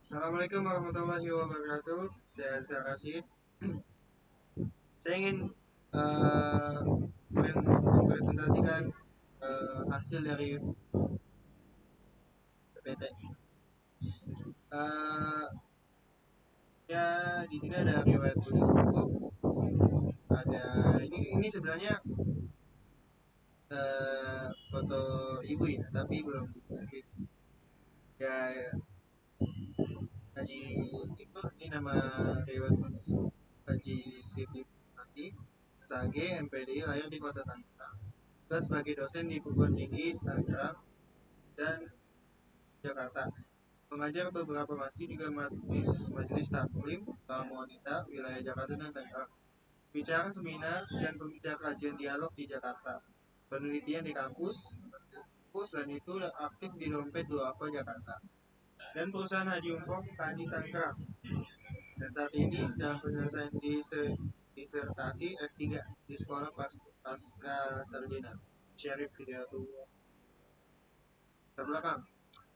Assalamualaikum warahmatullahi wabarakatuh. Saya Rashid. Saya ingin uh, mempresentasikan hasil dari PPT. Uh, ya di sini ada riwayat tulis buku. Ada ini sebenarnya foto ibu ya, tapi belum sedikit. Ya, Haji itu ini nama riwayat tulis Haji Siti Mati, SAG, MPDI, lahir di Kota Tangerang. Juga sebagai dosen di perguruan tinggi Tangerang dan Jakarta. Mengajar beberapa masjid juga majelis taklim kaum wanita wilayah Jakarta dan Tangerang. Bicara seminar dan pembicara kajian dialog di Jakarta. Penelitian di kampus dan itu aktif di Dompet Duafa Jakarta. Dan perusahaan Haji Umroh Tani Tangerang. Dan saat ini dalam penyelesaian disertasi S3 di sekolah pasca sarjana Syarif Hidayatullah terbelakang.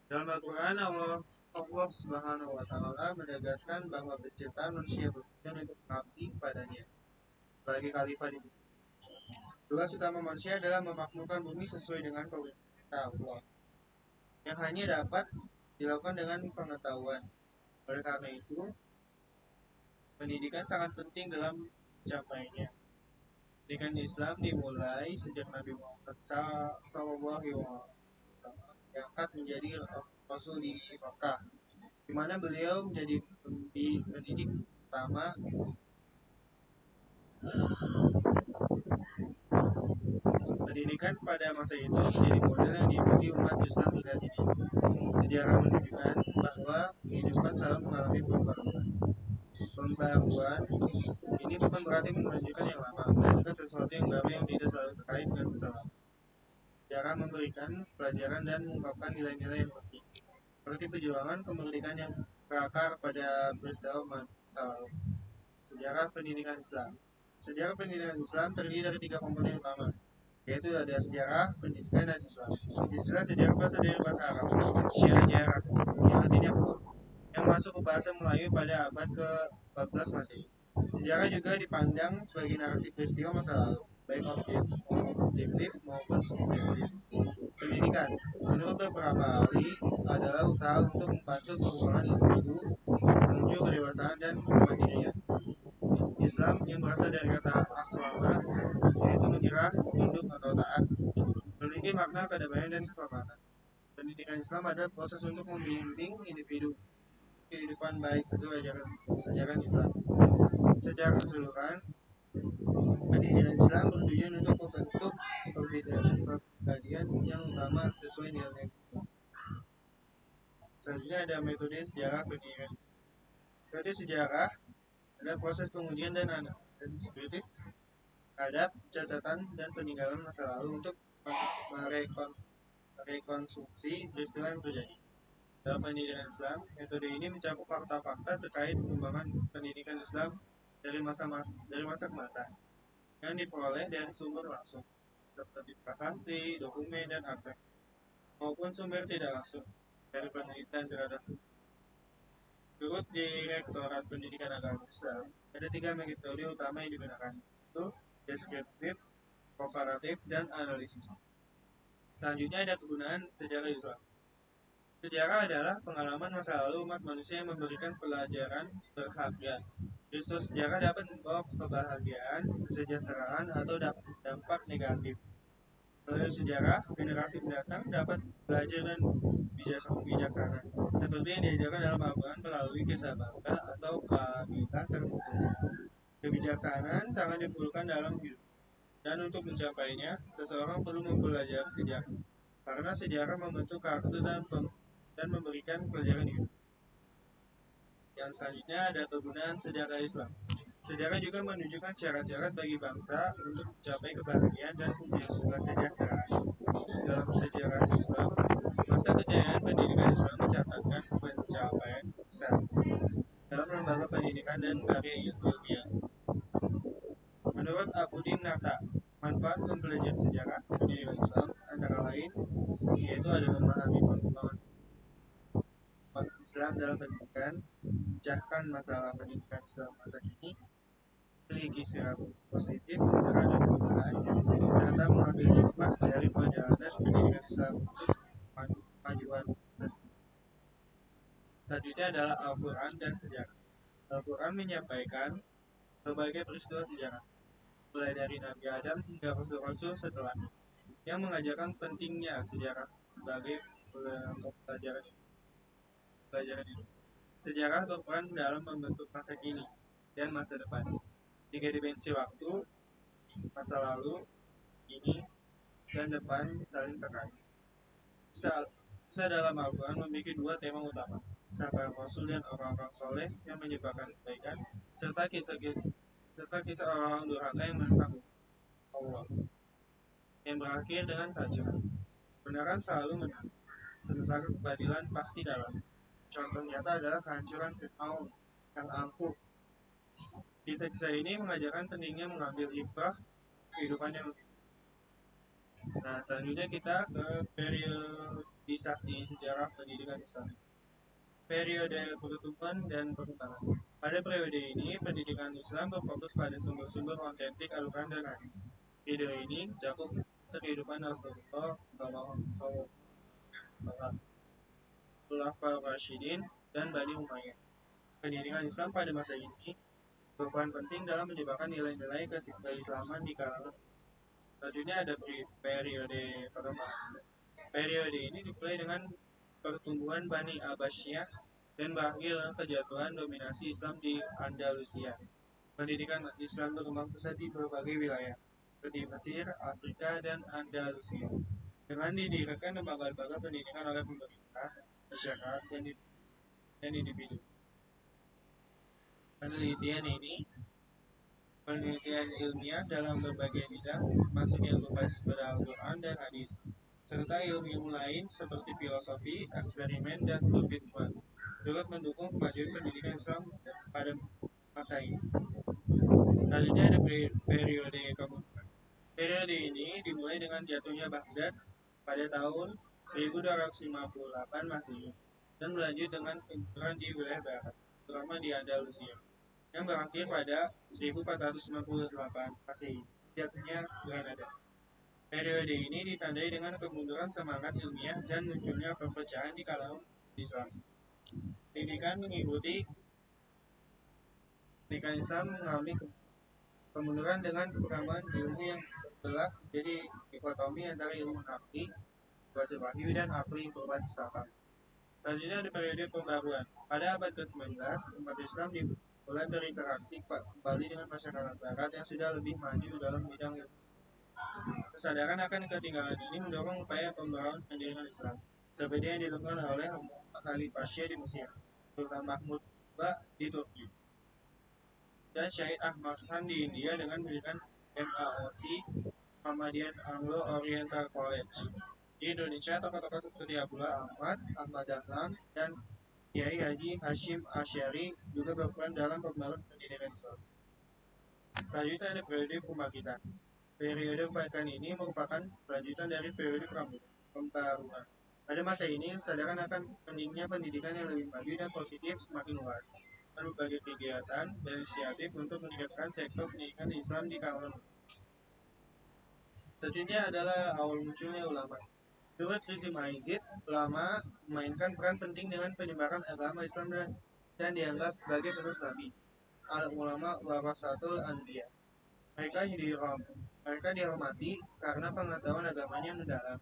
Dalam Al-Quran Allah Subhanahu wa Ta'ala menegaskan bahwa penciptaan manusia bertujuan untuk mengabdi kepadanya sebagai khalifah di bumi. Tugas utama manusia adalah memakmurkan bumi sesuai dengan perintah Allah yang hanya dapat dilakukan dengan pengetahuan. Oleh karena itu, pendidikan sangat penting dalam mencapainya. Pendidikan Islam dimulai sejak Nabi Muhammad SAW diangkat menjadi Rasul di Makkah, di mana beliau menjadi pendidik utama. Pendidikan pada masa itu menjadi model yang diikuti umat Islam hingga kini. Sejarah menunjukkan bahwa kehidupan selalu mengalami pembaruan. Ini bukan berarti menunjukkan yang lama, melainkan sesuatu yang baru yang tidak selalu terkait dengan masa lalu. Sejarah memberikan pelajaran dan mengungkapkan nilai-nilai yang penting, seperti perjuangan kemerdekaan yang berakar pada peristiwa masa lalu. Sejarah pendidikan Islam. Sejarah pendidikan Islam terdiri dari 3 komponen utama, yaitu ada sejarah, pendidikan, dan Islam. Istilah sejarah berasal dari bahasa Arab, syajarah, yang artinya kuat, yang masuk ke bahasa Melayu pada abad ke-14 Masehi. Sejarah juga dipandang sebagai narasi peristiwa masa lalu, baik objektif maupun subjektif. Pendidikan, menurut beberapa ahli, adalah usaha untuk membantu perubahan individu menuju kedewasaan dan kemandirian. Islam yang berasal dari kata aslama, yaitu menyerah, tunduk atau taat, memiliki makna kedamaian dan keselamatan. Pendidikan Islam adalah proses untuk membimbing individu kehidupan baik sesuai ajaran Islam. Secara keseluruhan, pendidikan Islam bertujuan untuk membentuk kepribadian yang utama sesuai nilai Islam. Selanjutnya ada metode sejarah pendidikan. Metode sejarah adalah proses pengujian dan analisis kritis terhadap catatan dan peninggalan masa lalu untuk merekonstruksi peristiwa yang terjadi. Dalam pendidikan Islam, metode ini mencakup fakta-fakta terkait perkembangan pendidikan Islam dari masa ke masa yang diperoleh dari sumber langsung seperti prasasti, dokumen, dan akta, maupun sumber tidak langsung dari penelitian terhadap sumber. Menurut Direktorat Pendidikan Agama Islam, ada 3 metode utama yang digunakan, yaitu deskriptif, komparatif, dan analisis. Selanjutnya ada kegunaan sejarah Islam. Sejarah adalah pengalaman masa lalu umat manusia yang memberikan pelajaran berharga. Peristiwa sejarah dapat membawa kebahagiaan, kesejahteraan, atau dampak negatif. Melalui sejarah, generasi mendatang dapat belajar dan bijaksana, seperti yang diajarkan dalam Al-Quran melalui kisah bangga atau kabilah tertentu. Kebijaksanaan sangat diperlukan dalam hidup, dan untuk mencapainya, seseorang perlu mempelajari sejarah, karena sejarah membentuk karakter dan memberikan pelajaran hidup. Yang selanjutnya ada kegunaan sejarah Islam. Sejarah juga menunjukkan syarat-syarat bagi bangsa untuk mencapai kebahagiaan dan kesejahteraan. Dalam sejarah Islam, masa kejayaan pendidikan Islam mencatatkan pencapaian besar dalam lembaga pendidikan dan karya ilmiah. Menurut Abudin Nata, manfaat mempelajari sejarah pendidikan Islam antara lain yaitu ada memahami perkembangan umat Islam Islam dalam pendidikan, pecahkan masalah pendidikan Islam masa kini, memiliki sikap positif terhadap perubahan, serta mengambil hikmah dari perjalanan pendidikan Islam untuk kemajuan masa kini. Selanjutnya adalah Al-Quran dan sejarah. Al-Quran menyampaikan berbagai peristiwa sejarah, mulai dari Nabi Adam hingga Rasul-Rasul setelahnya, yang mengajarkan pentingnya sejarah sebagai pelajaran hidup. Sejarah berperan dalam membentuk masa kini dan masa depan. Tiga dimensi waktu, masa lalu, kini, dan depan saling terkait. Kisah dalam Al-Quran memiliki dua tema utama, kisah para rasul dan orang-orang soleh yang menyebabkan kebaikan, serta kisah orang-orang durhaka yang menentang Allah, yang berakhir dengan kehancuran. Kebenaran selalu menang, sementara keadilan pasti dalam. Contoh nyata adalah kehancuran Fir'aun yang ampuh. Kisah-kisah ini mengajarkan pentingnya mengambil ibrah kehidupan yang. Nah, selanjutnya kita ke periodisasi sejarah pendidikan Islam. Periode pertumbuhan dan perkembangan. Pada periode ini, pendidikan Islam berfokus pada sumber-sumber otentik Al-Quran dan hadis. Periode ini mencakup kehidupan Rasulullah SAW, Khulafaur Rasyidin, dan Bani Umayyah. Pendidikan Islam pada masa ini berperan penting dalam menyebarkan nilai-nilai keislaman di kalangan. Selanjutnya ada periode perkembangan. Periode ini dimulai dengan pertumbuhan Bani Abbasiyah dan berakhir kejatuhan dominasi Islam di Andalusia. Pendidikan Islam berkembang pesat di berbagai wilayah, seperti Mesir, Afrika, dan Andalusia. Dengan didirikan lembaga-lembaga pendidikan oleh pemerintah, masyarakat, dan individu. Penelitian ilmiah dalam berbagai bidang, masuk yang berbasis pada Al-Quran dan hadis, serta ilmu lain seperti filosofi, eksperimen, dan sufisme, turut mendukung kemajuan pendidikan Islam pada masa ini. Selanjutnya ada periode kemunduran. Periode ini dimulai dengan jatuhnya Baghdad pada tahun 1258 Masehi dan berlanjut dengan kemunduran di wilayah barat, terutama di Andalusia, yang berakhir pada 1498 Masehi, jatuhnya Granada. Periode ini ditandai dengan kemunduran semangat ilmiah dan munculnya perpecahan di kalangan Islam. Pendidikan Islam mengalami kemunduran dengan perkembangan ilmu yang terbelah jadi dikotomi antara ilmu nafsi berbasis wahyu dan akli berbasis akal. Selanjutnya ada periode pembaruan. Pada abad ke-19, umat Islam mulai berinteraksi kembali dengan masyarakat barat yang sudah lebih maju dalam bidang ilmu. Kesadaran akan ketinggalan ini mendorong upaya pembaruan pendidikan Islam, seperti yang dilakukan oleh Muhammad Ali Pasha di Mesir, Sultan Mahmud II di Turki, dan Syahid Ahmad Khan di India dengan mendirikan MAOC, Muhammadiyah Anglo-Oriental College. Di Indonesia, tokoh-tokoh seperti Abdullah Ahmad, Ahmad Dahlan, dan Kiai Haji Hashim Asy'ari juga berperan dalam pembangunan pendidikan Islam. Selanjutnya ada periode pembangkitan. Periode pembangkitan ini merupakan kelanjutan dari periode pembaruan. Pada masa ini, kesadaran akan pentingnya pendidikan yang lebih maju dan positif semakin luas. Berbagai kegiatan dan inisiatif untuk meningkatkan sektor pendidikan Islam di kalangan. Selanjutnya adalah awal munculnya ulama. Menurut Rizim Aizid, ulama memainkan peran penting dengan penyebaran agama Islam dan dianggap sebagai penerus Nabi. Al-ulama warasatul anbiya. Mereka dihormati karena pengetahuan agamanya mendalam,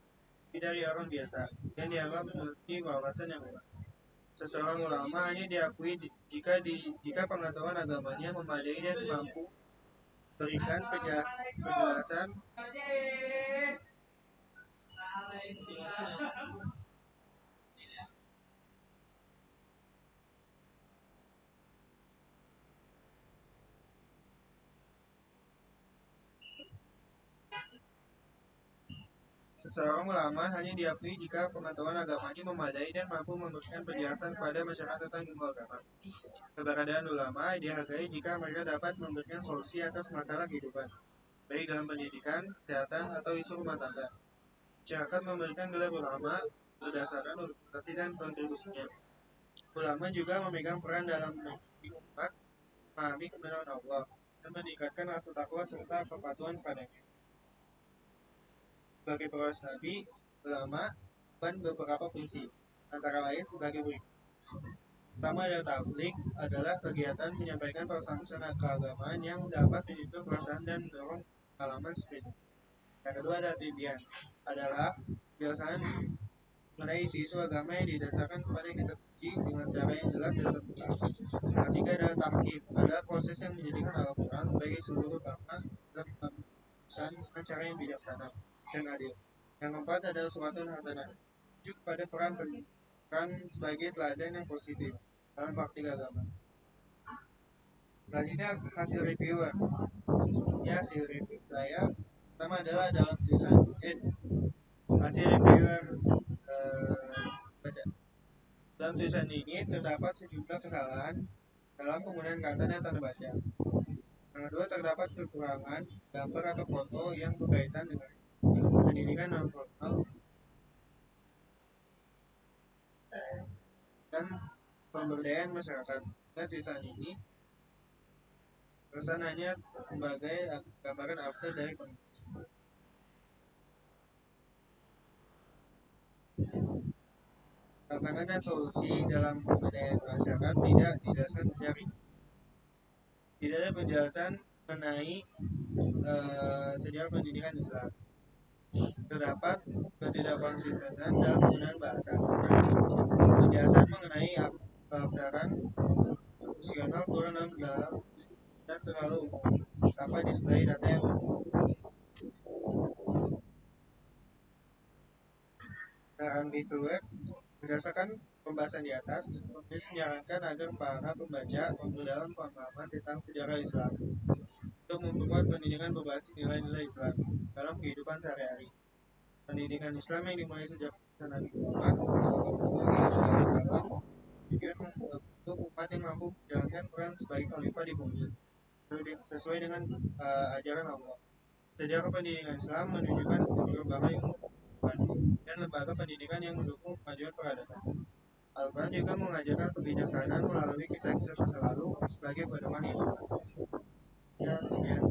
tidak dari orang biasa, dan dianggap memiliki wawasan yang luas. Seseorang ulama hanya diakui jika pengetahuan agamanya memadai dan mampu berikan penjelasan Seseorang ulama hanya diakui jika pengetahuan agamanya memadai dan mampu memberikan penjelasan kepada masyarakat tentang ilmu agama. Keberadaan ulama dihargai jika mereka dapat memberikan solusi atas masalah kehidupan, baik dalam pendidikan, kesehatan, atau isu rumah tangga. Masyarakat memberikan gelar ulama berdasarkan organisasi dan kontribusinya. Ulama juga memegang peran dalam mendidik umat memahami kebenaran Allah dan meningkatkan rasa takwa serta kepatuhan padanya. Sebagai pewaris Nabi, ulama dan beberapa fungsi, antara lain sebagai berikut. Pertama adalah kegiatan menyampaikan pesan-pesan keagamaan yang dapat menyentuh perasaan dan mendorong pengalaman spiritual. Yang kedua ada tibian, adalah penjelasan mengenai isu-isu agama yang didasarkan kepada kitab suci dengan cara yang jelas dan terbuka. Yang ketiga adalah tahkim, adalah proses yang menjadikan Al-Quran sebagai sumber utama dalam mengambil keputusan dengan cara yang bijaksana dan adil. Yang keempat adalah suratun hasanah, merujuk pada peran sebagai teladan yang positif dalam praktik agama. Selanjutnya hasil reviewer. Ya, hasil review saya pertama adalah dalam tulisan hasil reviewer baca. Dalam tulisan ini terdapat sejumlah kesalahan dalam penggunaan kata dan tanda baca. Yang kedua terdapat kekurangan gambar atau foto yang berkaitan dengan pendidikan non formal dan pemberdayaan masyarakat. Sehingga tulisan ini kesananya sebagai gambaran abstrak dari penulis. Tantangan dan solusi dalam pemberdayaan masyarakat tidak didasarkan secara tidak ada penjelasan mengenai sejarah pendidikan Islam. Terdapat ketidakkonsistenan dalam penggunaan bahasa. Penjelasan mengenai keabsahan fungsional kurang dalam dan terlalu umum tanpa disertai data yang dalam reviewer. Berdasarkan pembahasan di atas, penulis menyarankan agar para pembaca memperdalam pemahaman tentang sejarah Islam untuk memperkuat pendidikan berbasis nilai-nilai Islam dalam kehidupan sehari-hari. Pendidikan Islam yang dimulai sejak Nabi Muhammad SAW tujuan membentuk umat yang mampu menjalankan peran sebagai khalifah di bumi sesuai dengan ajaran Allah. Sejarah pendidikan Islam menunjukkan berbagai dan lembaga pendidikan yang mendukung kemajuan peradaban. Al-Quran juga mengajarkan kebijaksanaan melalui kisah-kisah masa lalu sebagai pedoman hidup. Ya, sekian.